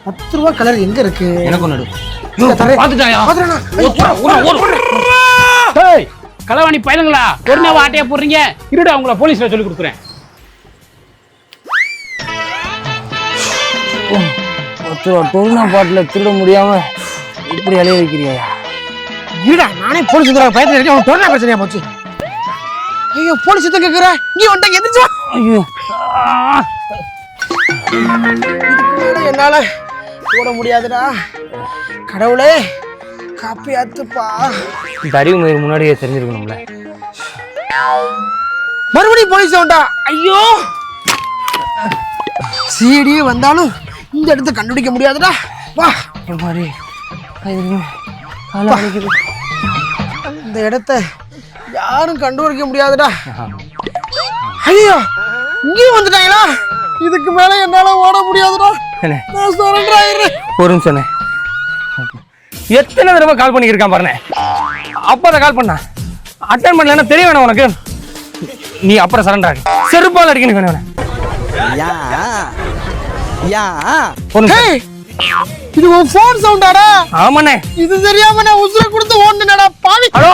10 ரூபா கலர் எங்க இருக்கு? எனக்கு ஒண்ணு பாத்துட்டாயா? களவாணி பயலுங்களா, ஒரு ஆட்டையா போடுறீங்க? இருடா, உங்களை போலீஸ்ல சொல்லி கொடுக்குறேன். டொர்னா பாட்டில திருட முடியாம இப்படி அலைய வைக்கிறியா? இருடா, நானே போலீஸ் பயத்துல இருக்கேன். அவன் டொர்னா பிரச்சனையா போச்சு. ஐயோ, போலீஸ் எதுக்கு கேக்குற? இங்க வந்துட்டாங்க, எந்திரிச்சு வா. ஐயோ, என்னால போட முடியாதுடா. கடவுளே, காப்பியாத்துப்பா. இந்த அறிவு மயிர் முன்னாடியே தெரிஞ்சிருக்கணும்ல. மறுபடியும் போலீஸ் வந்தா. ஐயோ, சிடியே வந்தாலும் இந்த இடத்த கண்டுபிடிக்க முடியாதுடா. வா மாதிரி இந்த இடத்த யாரும் கண்டுபிடிக்க முடியாதுடா. ஐயோ, இங்கேயும் வந்துட்டாங்களா? இதுக்கு மேல என்னால ஓட முடியாதுடா. நான் சரண்டர் ஆயிடுறேன். ஒரு நிமிஷம், எத்தனை தடவை கால் பண்ணிருக்கான் பாருங்க. அப்பதான் கால் பண்ண அட்டன் பண்ணலன்னா தெரிய வேணாம் உனக்கு. நீ அப்புறம் சரண்டர் ஆகு. செருப்பால் அடிக்கணும் வேணும். இது உன் போன் சவுண்டாடா? ஆமாண்ணே. இது தெரியாம நான் உசுர கொடுத்து ஓடுனேடா பாவி. ஹலோ.